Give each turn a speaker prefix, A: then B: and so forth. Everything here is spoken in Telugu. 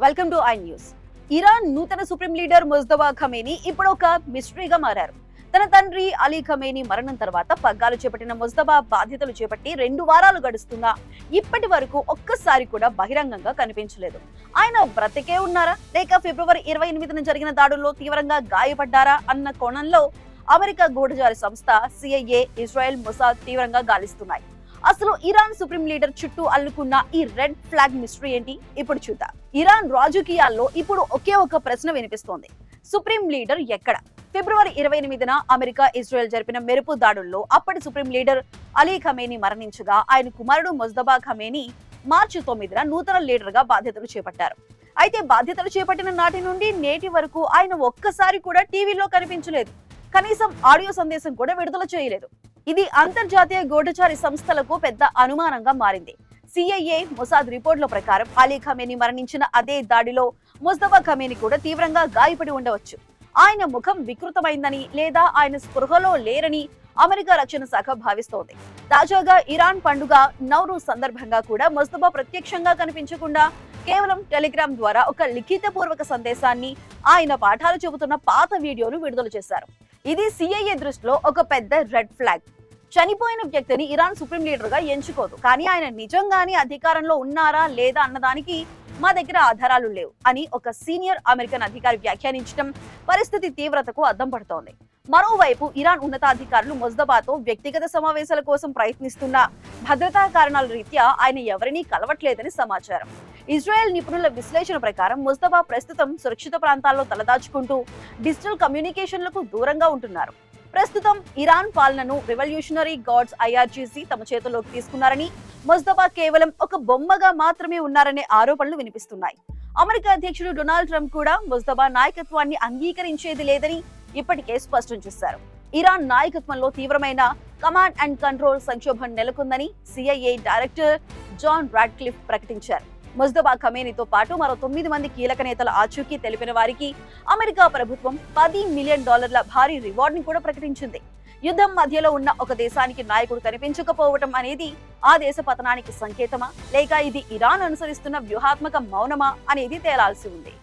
A: Welcome to I news. Iran నూతన సుప్రీం లీడర్ ముజ్తబా ఖమేనీ ఇప్పుడు ఒక మిస్టరీగా మారారు. తన తండ్రి అలీ ఖమేనీ మరణం తర్వాత పగ్గాలు చేపట్టిన ముజ్తబా బాధ్యతలు చేపట్టి 2 వారాలు గడుస్తున్నా ఇప్పటి వరకు ఒక్కసారి కూడా బహిరంగంగా కనిపించలేదు. ఆయన బ్రతికే ఉన్నారా లేక ఫిబ్రవరి 28న జరిగిన దాడుల్లో తీవ్రంగా గాయపడ్డారా అన్న కోణంలో అమెరికా గూఢచారి సంస్థ సిఐఏ, ఇజ్రాయెల్, మొసాద్ తీవ్రంగా గాలిస్తున్నాయి. అసలు ఇరాన్ సుప్రీం లీడర్ చుట్టూ అల్లుకున్న ఈ రెడ్ ఫ్లాగ్ మిస్టరీ ఏంటి ఇప్పుడు చూద్దాం. ఇరాన్ రాజకీయాల్లో ఇప్పుడు ఒకే ఒక ప్రశ్న వినిపిస్తోంది: సుప్రీం లీడర్ ఎక్కడ? ఫిబ్రవరి 28న అమెరికా, ఇజ్రాయెల్ జరిపిన మెరుపు దాడుల్లో అప్పటి సుప్రీం లీడర్ అలీ ఖమేనీ మరణించగా ఆయన కుమారుడు ముజ్తబా ఖమేనీ మార్చి 9న నూతన లీడర్ గా బాధ్యతలు చేపట్టారు. అయితే బాధ్యతలు చేపట్టిన నాటి నుండి నేటి వరకు ఆయన ఒక్కసారి కూడా టీవీలో కనిపించలేదు. కనీసం ఆడియో సందేశం కూడా విడుదల చేయలేదు. ఇది అంతర్జాతీయ గూఢచారి సంస్థలకు పెద్ద అనుమానంగా మారింది. సిఐఏ, మొసాద్ రిపోర్టుల ప్రకారం అలీ ఖమేనీ మరణించిన అదే దాడిలో ముజ్తబా ఖమేనీ కూడా తీవ్రంగా గాయపడి ఉండవచ్చు. ఆయన ముఖం వికృతమైందని లేదా ఆయన స్పృహలో లేరని అమెరికా రక్షణ శాఖ భావిస్తోంది. తాజాగా ఇరాన్ పండుగ నౌరూజ్ సందర్భంగా కూడా ముజ్తబా ప్రత్యక్షంగా కనిపించకుండా కేవలం టెలిగ్రామ్ ద్వారా ఒక లిఖితపూర్వక సందేశాన్ని, ఆయన పాఠాలు చెబుతున్న పాత వీడియోను విడుదల చేశారు. ఇది సిఐఏ దృష్టిలో ఒక పెద్ద రెడ్ ఫ్లాగ్. చనిపోయిన వ్యక్తిని ఇరాన్ సుప్రీం లీడర్ గా ఎంచుకోదు, కానీ ఆయన నిజంగానే అధికారంలో ఉన్నారా లేదా అన్నదానికి మా దగ్గర ఆధారాలు లేవు అని ఒక సీనియర్ అమెరికన్ అధికారి వ్యాఖ్యానించడం పరిస్థితి తీవ్రతకు అద్దం పడుతోంది. మరోవైపు ఇరాన్ ఉన్నతాధికారులు ముజ్తబాతో వ్యక్తిగత సమావేశాల కోసం ప్రయత్నిస్తున్న భద్రతా కారణాల రీత్యా ఆయన ఎవరినీ కలవట్లేదని సమాచారం. ఇజ్రాయెల్ నిపుణుల విశ్లేషణ ప్రకారం ముజ్తబా ప్రస్తుతం సురక్షిత ప్రాంతాల్లో తలదాచుకుంటూ డిజిటల్ కమ్యూనికేషన్లకు దూరంగా ఉంటున్నారు. ప్రస్తుతం ఇరాన్ పాలనను రెవల్యూషనరీ గార్డ్స్ ఐఆర్జీసీ తమ చేతుల్లోకి తీసుకున్నారని, ముజ్తబా కేవలం ఒక బొమ్మగా మాత్రమే ఉన్నారనే ఆరోపణలు వినిపిస్తున్నాయి. అమెరికా అధ్యక్షుడు డొనాల్డ్ ట్రంప్ కూడా ముజ్తబా నాయకత్వాన్ని అంగీకరించేది లేదని ఇప్పటికే స్పష్టం చేశారు. ఇరాన్ నాయకత్వంలో తీవ్రమైన కమాండ్ అండ్ కంట్రోల్ సంక్షోభం నెలకొందని సిఐఏ డైరెక్టర్ జాన్ రాడ్క్లిఫ్ ప్రకటించారు. ముజ్తబా ఖమేనీతో పాటు మరో 9 మంది కీలక నేతల ఆచూకీ తెలిపిన వారికి అమెరికా ప్రభుత్వం $10 మిలియన్ భారీ రివార్డుని కూడా ప్రకటించింది. యుద్ధం మధ్యలో ఉన్న ఒక దేశానికి నాయకుడు కనిపించకపోవటం అనేది ఆ దేశ పతనానికి సంకేతమా లేక ఇది ఇరాన్ అనుసరిస్తున్న వ్యూహాత్మక మౌనమా అనేది తేలాల్సి ఉంది.